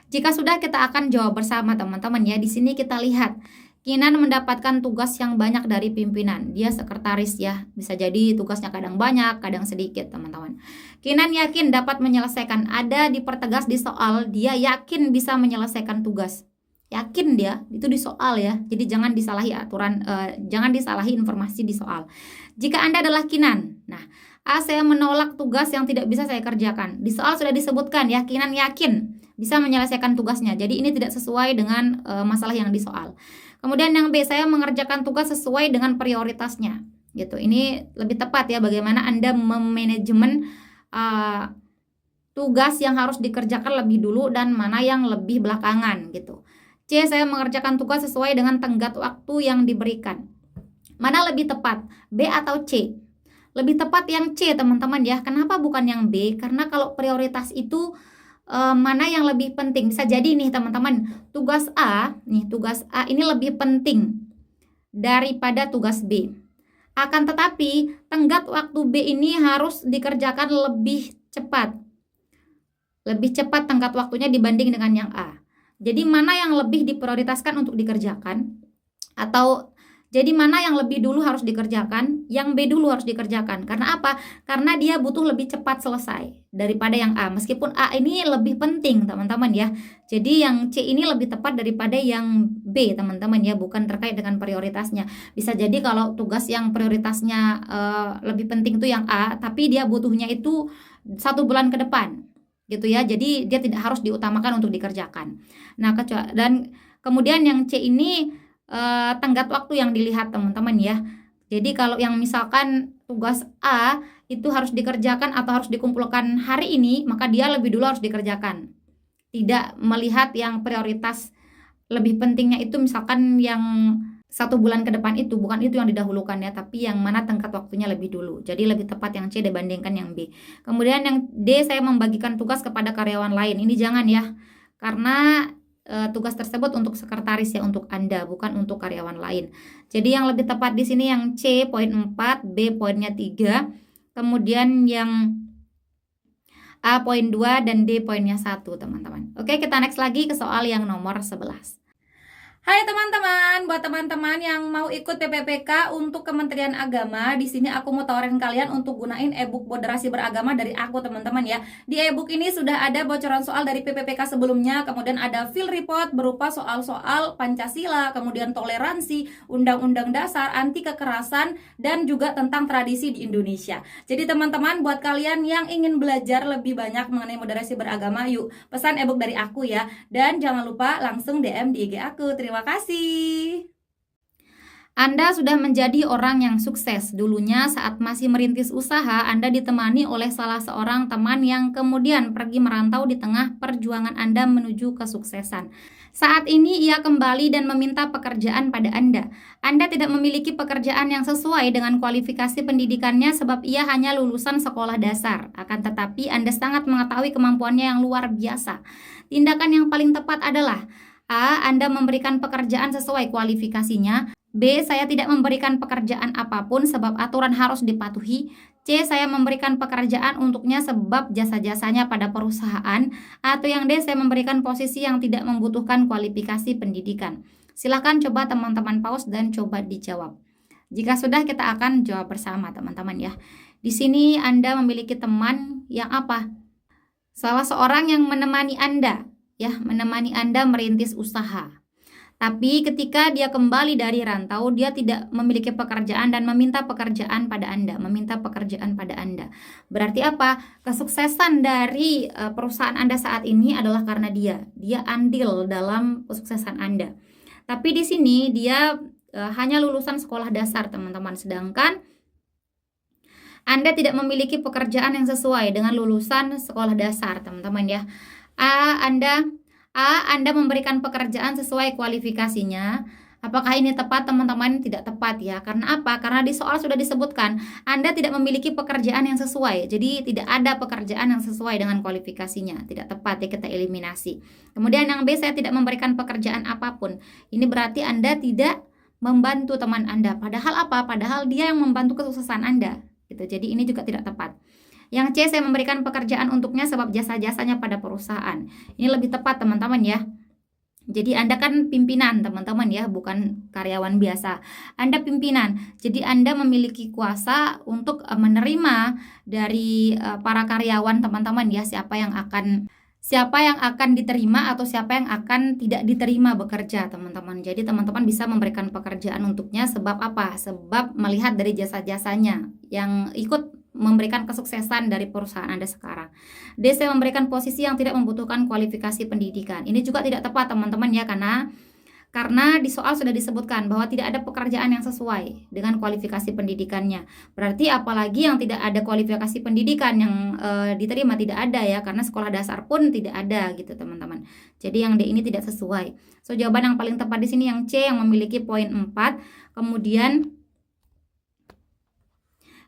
Jika sudah, kita akan jawab bersama teman-teman ya. Di sini kita lihat Kinan mendapatkan tugas yang banyak dari pimpinan. Dia sekretaris ya, bisa jadi tugasnya kadang banyak, kadang sedikit teman-teman. Kinan yakin dapat menyelesaikan, ada dipertegas di soal, dia yakin bisa menyelesaikan tugas. Yakin dia, itu di soal ya. Jadi jangan disalahi aturan, jangan disalahi informasi di soal. Jika Anda adalah Kinan, nah A, saya menolak tugas yang tidak bisa saya kerjakan. Di soal sudah disebutkan ya, Kinan yakin bisa menyelesaikan tugasnya. Jadi ini tidak sesuai dengan masalah yang di soal. Kemudian yang B, saya mengerjakan tugas sesuai dengan prioritasnya. Gitu. Ini lebih tepat ya, bagaimana Anda memanajemen tugas yang harus dikerjakan lebih dulu dan mana yang lebih belakangan gitu. C, saya mengerjakan tugas sesuai dengan tenggat waktu yang diberikan. Mana lebih tepat, B atau C? Lebih tepat yang C teman-teman ya. Kenapa bukan yang B? Karena kalau prioritas itu mana yang lebih penting? Bisa jadi nih teman-teman, tugas A ini lebih penting daripada tugas B. Akan tetapi tenggat waktu B ini harus dikerjakan lebih cepat. Lebih cepat tenggat waktunya dibanding dengan yang A. Jadi mana yang lebih diprioritaskan untuk dikerjakan? Atau jadi mana yang lebih dulu harus dikerjakan, yang B dulu harus dikerjakan. Karena apa? Karena dia butuh lebih cepat selesai daripada yang A. Meskipun A ini lebih penting teman-teman ya. Jadi yang C ini lebih tepat daripada yang B teman-teman ya. Bukan terkait dengan prioritasnya. Bisa jadi kalau tugas yang prioritasnya lebih penting itu yang A, tapi dia butuhnya itu 1 bulan ke depan gitu ya. Jadi dia tidak harus diutamakan untuk dikerjakan. Nah dan kemudian yang C ini tenggat waktu yang dilihat teman-teman ya. Jadi kalau yang misalkan tugas A itu harus dikerjakan atau harus dikumpulkan hari ini, maka dia lebih dulu harus dikerjakan. Tidak melihat yang prioritas lebih pentingnya itu misalkan yang 1 bulan ke depan itu, bukan itu yang didahulukan ya, tapi yang mana tenggat waktunya lebih dulu. Jadi lebih tepat yang C dibandingkan yang B. Kemudian yang D, saya membagikan tugas kepada karyawan lain. Ini jangan ya, karena tugas tersebut untuk sekretaris ya, untuk Anda, bukan untuk karyawan lain. Jadi yang lebih tepat di sini yang C poin 4, B poinnya 3, kemudian yang A poin 2 dan D poinnya 1 teman-teman. Oke, kita next lagi ke soal yang nomor 11. Hai teman-teman, buat teman-teman yang mau ikut PPPK untuk Kementerian Agama, di sini aku mau tawarin kalian untuk gunain e-book moderasi beragama dari aku teman-teman ya. Di e-book ini sudah ada bocoran soal dari PPPK sebelumnya, kemudian ada field report berupa soal-soal Pancasila, kemudian toleransi, undang-undang dasar, anti kekerasan, dan juga tentang tradisi di Indonesia. Jadi teman-teman, buat kalian yang ingin belajar lebih banyak mengenai moderasi beragama, yuk pesan e-book dari aku ya. Dan jangan lupa langsung DM di IG aku. Terima kasih. Anda sudah menjadi orang yang sukses. Dulunya saat masih merintis usaha, Anda ditemani oleh salah seorang teman yang kemudian pergi merantau di tengah perjuangan Anda menuju kesuksesan. Saat ini ia kembali dan meminta pekerjaan pada Anda. Anda tidak memiliki pekerjaan yang sesuai dengan kualifikasi pendidikannya sebab ia hanya lulusan sekolah dasar. Akan tetapi Anda sangat mengetahui kemampuannya yang luar biasa. Tindakan yang paling tepat adalah A. Anda memberikan pekerjaan sesuai kualifikasinya. B. Saya tidak memberikan pekerjaan apapun sebab aturan harus dipatuhi. C. Saya memberikan pekerjaan untuknya sebab jasa-jasanya pada perusahaan. Atau yang D. Saya memberikan posisi yang tidak membutuhkan kualifikasi pendidikan. Silahkan coba teman-teman pause dan coba dijawab. Jika sudah, kita akan jawab bersama teman-teman ya. Di sini Anda memiliki teman yang apa? Salah seorang yang menemani Anda, ya, menemani Anda merintis usaha. Tapi ketika dia kembali dari rantau, dia tidak memiliki pekerjaan dan meminta pekerjaan pada Anda, Berarti apa? Kesuksesan dari perusahaan Anda saat ini adalah karena dia andil dalam kesuksesan Anda. Tapi di sini dia hanya lulusan sekolah dasar, teman-teman. Sedangkan Anda tidak memiliki pekerjaan yang sesuai dengan lulusan sekolah dasar, teman-teman ya. Anda memberikan pekerjaan sesuai kualifikasinya. Apakah ini tepat, teman-teman? Tidak tepat ya. Karena apa? Karena di soal sudah disebutkan Anda tidak memiliki pekerjaan yang sesuai. Jadi tidak ada pekerjaan yang sesuai dengan kualifikasinya. Tidak tepat ya, kita eliminasi. Kemudian yang B, saya tidak memberikan pekerjaan apapun. Ini berarti Anda tidak membantu teman Anda. Padahal apa? Padahal dia yang membantu kesuksesan Anda. Gitu. Jadi ini juga tidak tepat. Yang C, saya memberikan pekerjaan untuknya sebab jasa-jasanya pada perusahaan. Ini lebih tepat, teman-teman ya. Jadi Anda kan pimpinan, teman-teman ya, bukan karyawan biasa. Anda pimpinan. Jadi Anda memiliki kuasa untuk menerima dari para karyawan, teman-teman ya, siapa yang akan diterima atau siapa yang akan tidak diterima bekerja, teman-teman. Jadi teman-teman bisa memberikan pekerjaan untuknya sebab apa? Sebab melihat dari jasa-jasanya yang ikut memberikan kesuksesan dari perusahaan Anda sekarang. D, saya memberikan posisi yang tidak membutuhkan kualifikasi pendidikan. Ini juga tidak tepat, teman-teman ya, karena di soal sudah disebutkan bahwa tidak ada pekerjaan yang sesuai dengan kualifikasi pendidikannya. Berarti apalagi yang tidak ada kualifikasi pendidikan yang diterima, tidak ada ya, karena sekolah dasar pun tidak ada gitu, teman-teman. Jadi yang D ini tidak sesuai. So jawaban yang paling tepat di sini yang C yang memiliki poin 4, kemudian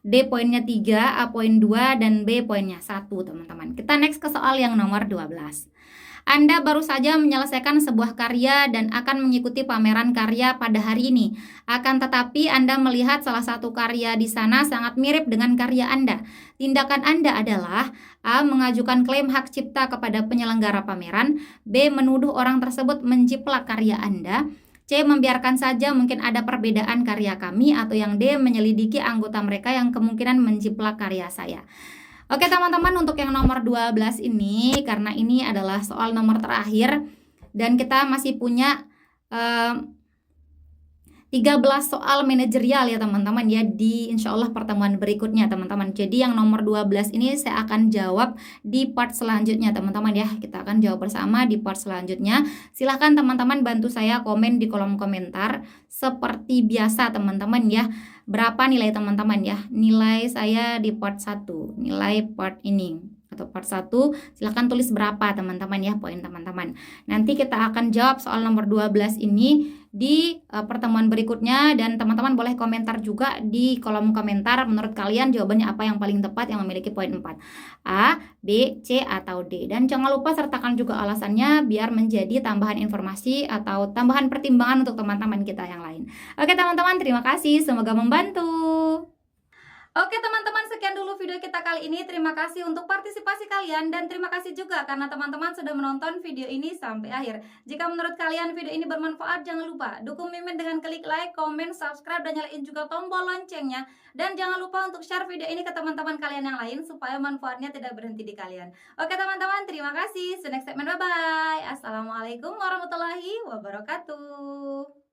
D poinnya 3, A poin 2, dan B poinnya 1, teman-teman. Kita next ke soal yang nomor 12. Anda baru saja menyelesaikan sebuah karya dan akan mengikuti pameran karya pada hari ini. Akan tetapi Anda melihat salah satu karya di sana sangat mirip dengan karya Anda. Tindakan Anda adalah A, mengajukan klaim hak cipta kepada penyelenggara pameran, B, menuduh orang tersebut menjiplak karya Anda, C, membiarkan saja mungkin ada perbedaan karya kami, atau yang D, menyelidiki anggota mereka yang kemungkinan menjiplak karya saya. Oke teman-teman, untuk yang nomor 12 ini, karena ini adalah soal nomor terakhir dan kita masih punya 13 soal manajerial ya teman-teman ya, di insya Allah pertemuan berikutnya teman-teman. Jadi yang nomor 12 ini saya akan jawab di part selanjutnya teman-teman ya. Kita akan jawab bersama di part selanjutnya. Silahkan teman-teman bantu saya komen di kolom komentar seperti biasa teman-teman ya. Berapa nilai teman-teman ya? Nilai saya di part 1, nilai part ini atau part 1, silahkan tulis berapa teman-teman ya, poin teman-teman. Nanti kita akan jawab soal nomor 12 ini di pertemuan berikutnya, dan teman-teman boleh komentar juga di kolom komentar menurut kalian jawabannya apa yang paling tepat yang memiliki poin 4, A, B, C, atau D. Dan jangan lupa sertakan juga alasannya biar menjadi tambahan informasi atau tambahan pertimbangan untuk teman-teman kita yang lain. Oke teman-teman, terima kasih, semoga membantu. Oke teman-teman, sekian dulu video kita kali ini. Terima kasih untuk partisipasi kalian dan terima kasih juga karena teman-teman sudah menonton video ini sampai akhir. Jika menurut kalian video ini bermanfaat, jangan lupa dukung Mimin dengan klik like, komen, subscribe, dan nyalain juga tombol loncengnya. Dan jangan lupa untuk share video ini ke teman-teman kalian yang lain supaya manfaatnya tidak berhenti di kalian. Oke teman-teman, terima kasih. See you next segment, bye-bye. Assalamualaikum warahmatullahi wabarakatuh.